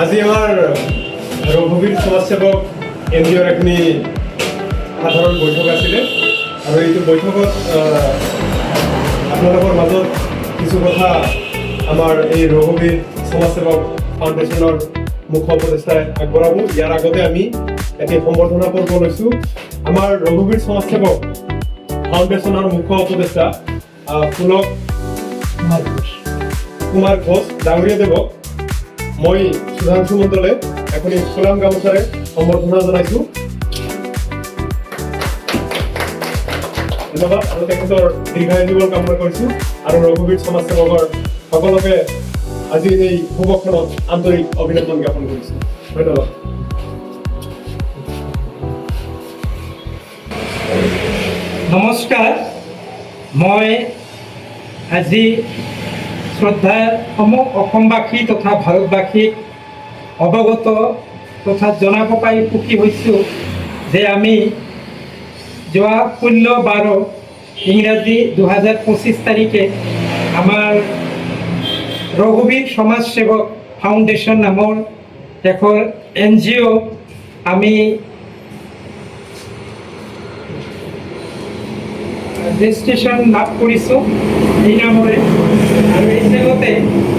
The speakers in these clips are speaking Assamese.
আজি আমাৰ ৰঘুবীৰ সমাজসেৱক এনজিঅ'ৰ এখনি সাধাৰণ বৈঠক আছিলে আৰু এইটো বৈঠকত আপোনালোকৰ মাজত কিছু কথা আমাৰ এই ৰঘুবীৰ সমাজসেৱক ফাউণ্ডেশ্যনৰ মুখ্য উপদেষ্টাই আগবঢ়াব। ইয়াৰ আগতে আমি এটি সম্বৰ্ধনা পৰ্ব লৈছোঁ। আমাৰ ৰঘুবীৰ সমাজসেৱক ফাউণ্ডেশ্যনৰ মুখ্য উপদেষ্টা পুলক কুমাৰ ঘোষ ডাঙৰীয়া দেৱক মই সুধাংশু মণ্ডলে এখনি ফুলাম গামোচাৰে সম্বৰ্ধনা জনাইছোঁ। ধন্যবাদ আৰু তেখেতৰ দীৰ্ঘায়ু জীৱন কামনা কৰিছোঁ আৰু ৰঘুবীৰ সমাজসেৱকৰ সকলোকে আজিৰ এই শুভক্ষণত আন্তৰিক অভিনন্দন জ্ঞাপন কৰিছোঁ। ধন্যবাদ। নমস্কাৰ, মই আজি শ্ৰদ্ধাৰ অসমবাসী তথা ভাৰতবাসীক অৱগত তথা জনাব পাৰি সুখী হৈছোঁ যে আমি যোৱা 16/12 ইংৰাজী 2025 তাৰিখে আমাৰ ৰঘুবীৰ সমাজসেৱক ফাউণ্ডেশ্যন নামৰ এখন NGO আমি ৰেজিষ্ট্ৰেশ্যন লাভ কৰিছোঁ এই নামৰে। আৰু এই চেগতে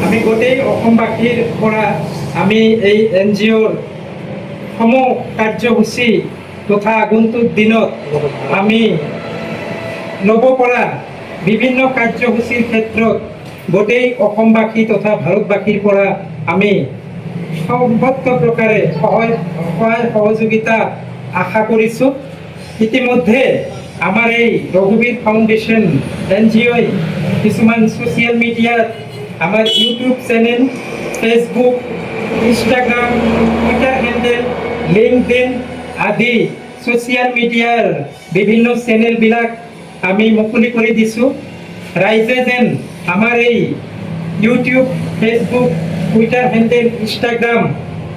আমি গোটেই অসমবাসীৰ পৰা আমি এই NGOৰ সমূহ কাৰ্যসূচী তথা আগন্তুক দিনত আমি ল'ব পৰা বিভিন্ন কাৰ্যসূচীৰ ক্ষেত্ৰত গোটেই অসমবাসী তথা ভাৰতবাসীৰ পৰা আমি সৰ্বত্ৰ প্ৰকাৰে সহায় সহযোগিতা আশা কৰিছোঁ। ইতিমধ্যে আমাৰ এই ৰঘুবীৰ ফাউণ্ডেশ্যন NGOই কিছুমান ছ'চিয়েল মিডিয়াত আমাৰ YouTube channel, Facebook, Instagram, Twitter handle, LinkedIn আদি ছ'চিয়েল মিডিয়াৰ বিভিন্ন চেনেলবিলাক আমি মুকলি কৰি দিছোঁ। ৰাইজে যেন আমাৰ এই YouTube, Facebook, Twitter handle, Instagram,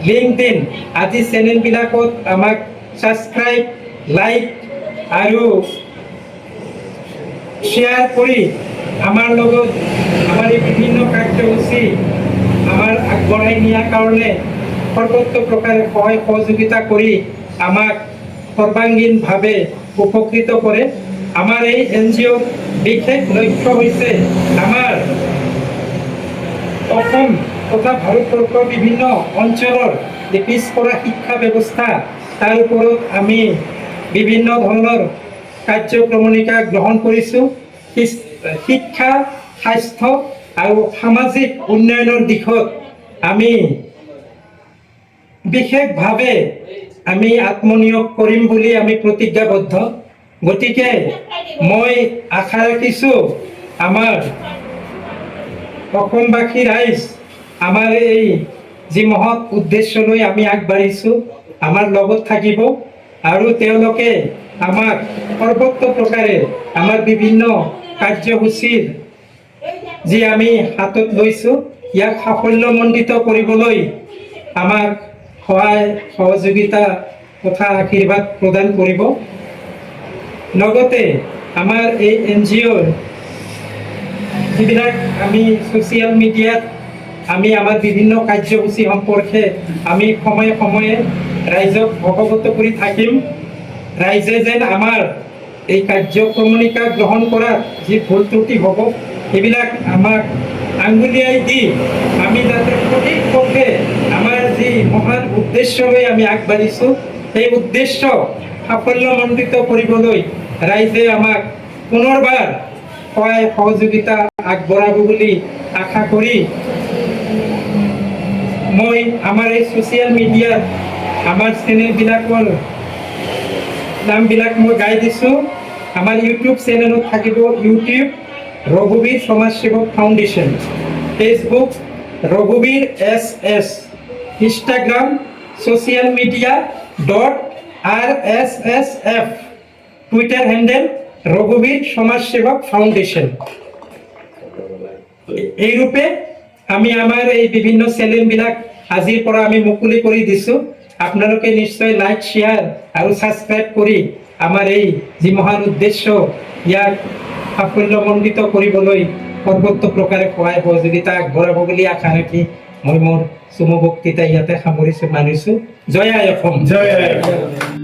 LinkedIn আদি চেনেলবিলাকত আমাক ছাবস্ক্ৰাইব, লাইক আৰু শ্বেয়াৰ কৰি আমাৰ লগত আমাৰ এই বিভিন্ন কাৰ্যসূচী আমাৰ আগবঢ়াই নিয়াৰ কাৰণে সৰ্বত্ৰ প্ৰকাৰে সহায় সহযোগিতা কৰি আমাক সৰ্বাংগীনভাৱে উপকৃত কৰে। আমাৰ এই NGOৰ বিশেষ লক্ষ্য হৈছে আমাৰ অসম তথা ভাৰতবৰ্ষৰ বিভিন্ন অঞ্চলৰ যে পিছপৰা শিক্ষা ব্যৱস্থা তাৰ ওপৰত আমি বিভিন্ন ধৰণৰ কাৰ্যক্ৰমণিকা গ্ৰহণ কৰিছোঁ। শিক্ষা, স্বাস্থ্য আৰু সামাজিক উন্নয়নৰ দিশত আমি বিশেষভাৱে আমি আত্মনিয়োগ কৰিম বুলি আমি প্ৰতিজ্ঞাবদ্ধ। গতিকে মই আশা ৰাখিছোঁ আমাৰ অসমবাসী ৰাইজ আমাৰ এই যি মহৎ উদ্দেশ্য লৈ আমি আগবাঢ়িছোঁ আমাৰ লগত থাকিব আৰু তেওঁলোকে আমাক সৰ্বত্ৰ প্ৰকাৰে আমাৰ বিভিন্ন কাৰ্যসূচীৰ যি আমি হাতত লৈছোঁ ইয়াক সাফল্যমণ্ডিত কৰিবলৈ আমাক সহায় সহযোগিতা তথা আশীৰ্বাদ প্ৰদান কৰিব। লগতে আমাৰ এই NGOৰ যিবিলাক আমি ছ'চিয়েল মিডিয়াত আমি আমাৰ বিভিন্ন কাৰ্যসূচী সম্পৰ্কে আমি সময়ে সময়ে ৰাইজক অৱগত কৰি থাকিম। ৰাইজে যেন আমাৰ এই কাৰ্যক্ৰমণিকা গ্ৰহণ কৰাত যি ভুল ত্ৰুটি হ'ব সেইবিলাক আমাক আঙুলিয়াই দি আমি যাতে সঠিক পথে আমাৰ যি মহান উদ্দেশ্য লৈ আমি আগবাঢ়িছোঁ সেই উদ্দেশ্য সাফল্যমণ্ডিত কৰিবলৈ ৰাইজে আমাক পুনৰবাৰ সহায় সহযোগিতা আগবঢ়াব বুলি আশা কৰি মই আমাৰ এই ছ'চিয়েল মিডিয়াত আমাৰ চেনেলবিলাকৰ নামবিলাক মই গাই দিছোঁ। আমাৰ ইউটিউব চেনেলত থাকিব YouTube Raghubir Samajsevak foundation, Facebook Raghubir SS, Instagram social media .RSSF, Twitter handle Raghubir Samajsevak foundation. এইৰূপে আমি আমাৰ এই বিভিন্ন চেনেলবিলাক আজিৰ পৰা আমি মুকলি কৰি দিছোঁ। আপোনালোকে নিশ্চয় লাইক, শ্বেয়াৰ আৰু ছাবস্ক্ৰাইব কৰি আমাৰ এই যি মহান উদ্দেশ্য ইয়াক সাফল্যমণ্ডিত কৰিবলৈ সৰ্বত্ৰ প্ৰকাৰে সহায় সহযোগিতা আগবঢ়াব বুলি আশা ৰাখি মই মোৰ চমু বক্তৃতা ইয়াতে সামৰিছো মানিছো। জয় আই অসম। জয় আই অসম।